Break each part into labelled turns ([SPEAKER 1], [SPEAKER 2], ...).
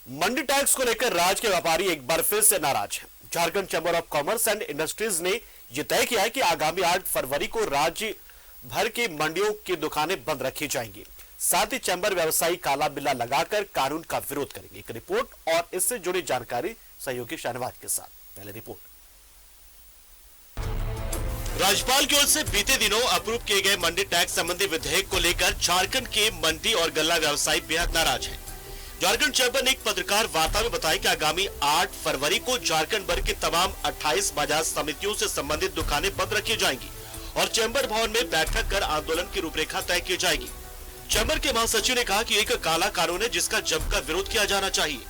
[SPEAKER 1] मंडी tax को लेकर राज्य के व्यापारी एक बार फिर से नाराज हैं। Jharkhand chamber of commerce and industries ने यह तय किया है कि आगामी 8 फरवरी को राज्य भर की मंडियों की दुकानें बंद रखी जाएंगी। साथ ही चैंबर व्यवसायी काला बिल्ला लगाकर कानून का विरोध करेंगे। एक रिपोर्ट और इससे जुड़ी जानकारी सहयोगी शाहनवाज के साथ। पहले रिपोर्ट। राज्यपाल की ओर से बीते दिनों अप्रूव किए गए मंडी टैक्स संबंधी विधेयक को लेकर झारखंड के मंडी और गल्ला व्यवसायी बेहद नाराज हैं। झारखंड चैंबर ने एक पत्रकार वार्ता में बताया कि आगामी 8 फरवरी को झारखंड भर के तमाम 28 बाजार समितियों से संबंधित दुकानें बंद रखी जाएंगी और चैंबर भवन में बैठक कर आंदोलन की रूपरेखा तय की जाएगी। चैंबर के महासचिव ने कहा कि एक काला कानून है जिसका जमकर विरोध किया जाना चाहिए।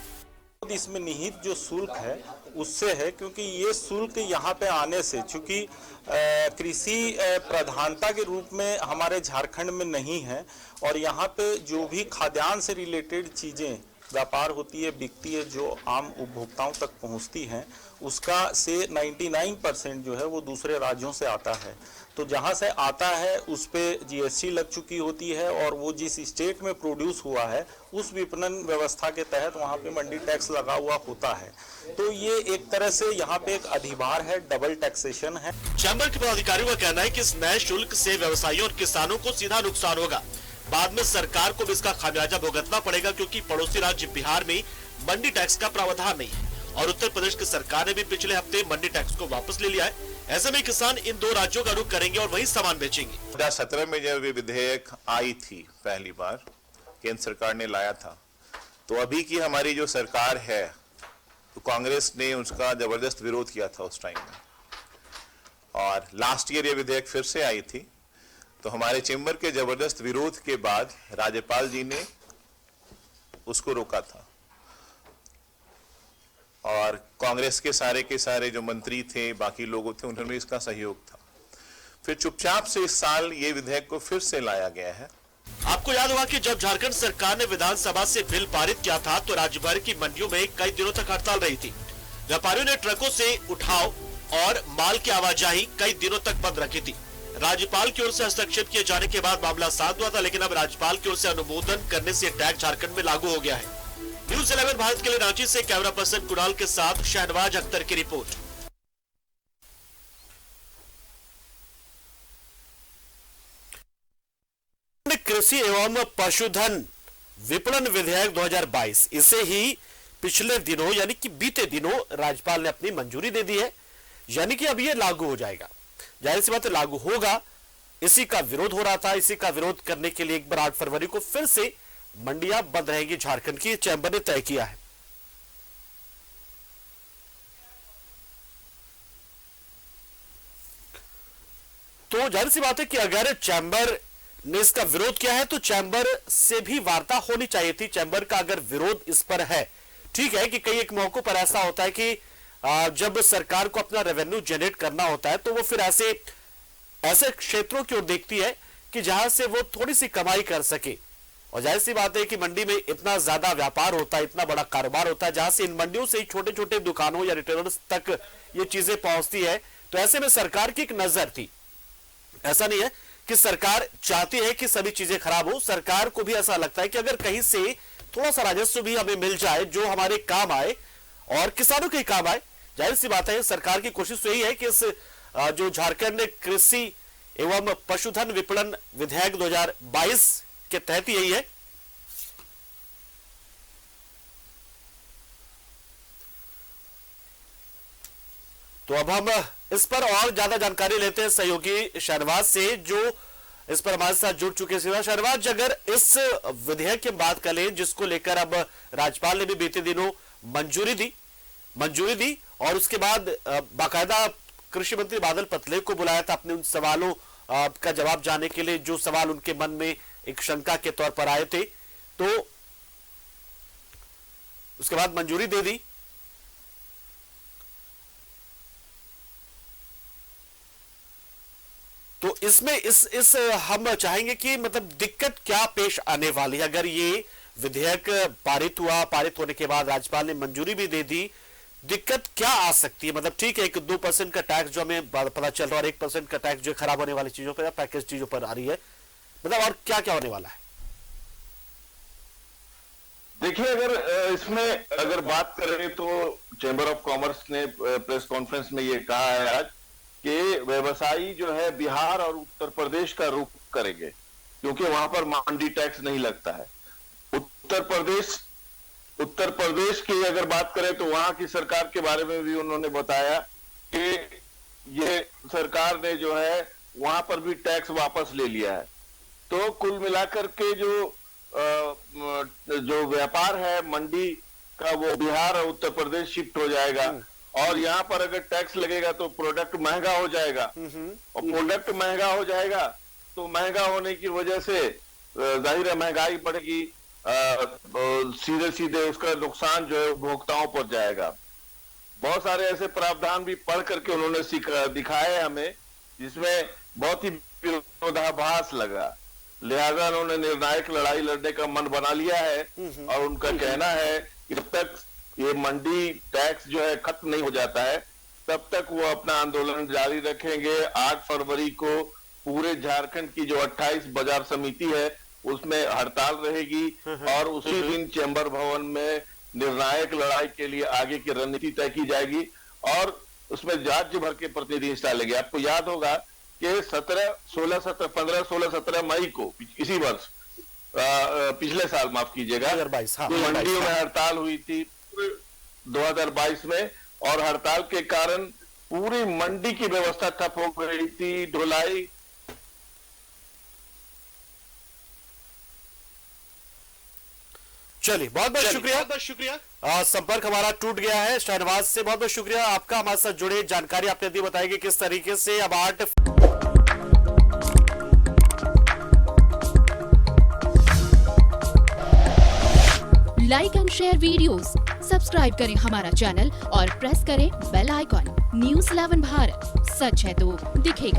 [SPEAKER 2] इसमें निहित जो शुल्क है उससे है, क्योंकि ये शुल्क यहाँ पे आने से, चूंकि कृषि प्रधानता के रूप में हमारे झारखंड में नहीं है और यहाँ पे जो भी खाद्यान्न से रिलेटेड चीजें व्यापार होती है, बिकती है, जो आम उपभोक्ताओं तक पहुँचती हैं, उसका से 99% जो है वो दूसरे राज्यों से आता है। तो जहाँ से आता है उस पे जीएसटी लग चुकी होती है और वो जिस स्टेट में प्रोड्यूस हुआ है उस विपणन व्यवस्था के तहत वहाँ पे मंडी टैक्स लगा हुआ होता है। तो ये एक तरह से यहाँ पे एक अधिभार है, डबल टैक्सेशन है।
[SPEAKER 1] चैंबर के पदाधिकारियों का कहना है कि इस नए शुल्क से व्यवसायियों और किसानों को सीधा नुकसान होगा। बाद में सरकार को भी इसका खामियाजा भुगतना पड़ेगा, क्योंकि पड़ोसी राज्य बिहार में मंडी टैक्स का प्रावधान नहीं है और उत्तर प्रदेश की सरकार ने भी पिछले हफ्ते मंडी टैक्स को वापस ले लिया है। ऐसे में किसान इन दो राज्यों का रुख करेंगे और वही सामान बेचेंगे।
[SPEAKER 3] 2017 में जब ये विधेयक आई थी, पहली बार केंद्र सरकार ने लाया था, तो अभी की हमारी जो सरकार है तो कांग्रेस ने उसका जबरदस्त विरोध किया था उस टाइम में, और लास्ट ईयर ये विधेयक फिर से आई थी। तो हमारे चेंबर के जबरदस्त विरोध के बाद राज्यपाल जी ने उसको रोका था और कांग्रेस के सारे जो मंत्री थे, बाकी लोग थे, उन्होंने इसका सहयोग था। फिर चुपचाप से इस साल ये विधेयक को फिर से लाया गया है।
[SPEAKER 1] आपको याद होगा कि जब झारखंड सरकार ने विधानसभा से बिल पारित किया था तो राज्य भर की मंडियों में कई दिनों तक हड़ताल रही थी। व्यापारियों ने ट्रकों से उठाव और माल की आवाजाही कई दिनों तक बंद रखी थी। राज्यपाल की ओर से हस्तक्षेप किए जाने के बाद मामला शांत हुआ था, लेकिन अब राज्यपाल की ओर से अनुमोदन करने से टैक्स झारखंड में लागू हो गया है। न्यूज़ 11 भारत के लिए रांची से कैमरा पर्सन कुणाल के साथ शाहनवाज अख्तर की रिपोर्ट। कृषि एवं पशुधन विपणन विधेयक 2022, इसे ही पिछले दिनों यानी कि बीते दिनों राज्यपाल ने अपनी मंजूरी दे दी है, यानी कि अब ये लागू हो जाएगा। जाहिर सी बात है लागू होगा। इसी का विरोध हो रहा था। इसी का विरोध करने के लिए एक बार 8 फरवरी को फिर से मंडियां बंद रहेंगी झारखंड की, चैंबर ने तय किया है। तो जाहिर सी बात है कि अगर चैंबर ने इसका विरोध किया है तो चैंबर से भी वार्ता होनी चाहिए थी। चैंबर का अगर विरोध इस पर है, ठीक है कि कई एक मौकों पर ऐसा होता है कि जब सरकार को अपना रेवेन्यू जनरेट करना होता है तो वो फिर ऐसे क्षेत्रों की ओर देखती है कि जहां से वो थोड़ी सी कमाई कर सके। और जाहिर सी बात है कि मंडी में इतना ज्यादा व्यापार होता है, इतना बड़ा कारोबार होता है, जहां से इन मंडियों से ही छोटे छोटे दुकानों या रिटेलर्स तक ये चीजें पहुंचती है। तो ऐसे में सरकार की एक नजर थी। ऐसा नहीं है कि सरकार चाहती है कि सभी चीजें खराब हो। सरकार को भी ऐसा लगता है कि अगर कहीं से थोड़ा सा राजस्व भी हमें मिल जाए जो हमारे काम आए और किसानों के काम आए। जाहिर सी बात है सरकार की कोशिश यही है कि इस जो झारखंड कृषि एवं पशुधन विपणन विधेयक 2022 के तहत यही है। तो अब हम इस पर और ज्यादा जानकारी लेते हैं सहयोगी शाहनवाज से, जो इस पर हमारे साथ जुड़ चुके हैं। शाहनवाज, अगर इस विधेयक की बात करें जिसको लेकर अब राज्यपाल ने भी बीते दिनों मंजूरी दी और उसके बाद बाकायदा कृषि मंत्री बादल पटले को बुलाया था अपने उन सवालों का जवाब जानने के लिए, जो सवाल उनके मन में एक शंका के तौर पर आए थे। तो उसके बाद मंजूरी दे दी। तो इसमें इस हम चाहेंगे कि मतलब दिक्कत क्या पेश आने वाली है अगर ये विधेयक पारित होने के बाद राज्यपाल ने मंजूरी भी दे दी। दिक्कत क्या आ सकती है? मतलब ठीक है, 1-2% का टैक्स जो हमें पता चल रहा है और 1% का टैक्स जो खराब होने वाली चीजों पर या पैकेज चीजों पर आ रही है, मतलब और क्या क्या होने वाला है?
[SPEAKER 4] देखिए, अगर इसमें अगर बात करें तो चैम्बर ऑफ कॉमर्स ने प्रेस कॉन्फ्रेंस में ये कहा है आज कि व्यवसायी जो है बिहार और उत्तर प्रदेश का रुख करेंगे, क्योंकि वहां पर मंडी टैक्स नहीं लगता है। उत्तर प्रदेश की अगर बात करें तो वहां की सरकार के बारे में भी उन्होंने बताया कि ये सरकार ने जो है वहां पर भी टैक्स वापस ले लिया है। तो कुल मिलाकर के जो व्यापार है मंडी का वो बिहार और उत्तर प्रदेश शिफ्ट हो जाएगा, और यहाँ पर अगर टैक्स लगेगा तो प्रोडक्ट महंगा हो जाएगा, और प्रोडक्ट महंगा हो जाएगा तो महंगा होने की वजह से जाहिर है महंगाई बढ़ेगी, सीधे सीधे उसका नुकसान जो है उपभोक्ताओं पर जाएगा। बहुत सारे ऐसे प्रावधान भी पढ़ करके उन्होंने दिखाए हमें, जिसमें बहुत ही विरोधाभास लगा। लिहाजा उन्होंने निर्णायक लड़ाई लड़ने का मन बना लिया है, और उनका कहना है कि जब तक ये मंडी टैक्स जो है खत्म नहीं हो जाता है तब तक वो अपना आंदोलन जारी रखेंगे। 8 फरवरी को पूरे झारखंड की जो 28 बाजार समिति है उसमें हड़ताल रहेगी, और उसी दिन चैम्बर भवन में निर्णायक लड़ाई के लिए आगे की रणनीति तय की जाएगी, और उसमें राज्य भर के प्रतिनिधि हिस्सा लेंगे। आपको याद होगा कि 15-16-17 मई को इसी वर्ष पिछले साल माफ कीजिएगा
[SPEAKER 1] 2022, हाँ,
[SPEAKER 4] मंडियों में हड़ताल हुई थी 2022 में, और हड़ताल के कारण पूरी मंडी की व्यवस्था ठप हो गई थी। ढुलाई
[SPEAKER 1] चलिए बहुत बहुत शुक्रिया। संपर्क हमारा टूट गया है शहनवाज से। बहुत बहुत शुक्रिया आपका हमारे साथ जुड़े, जानकारी आपने दी, बताएगी किस तरीके से अब 8
[SPEAKER 5] like and share videos, subscribe करें हमारा चैनल और प्रेस करें बेल आइकॉन। न्यूज़ 11 भारत, सच है तो दिखेगा।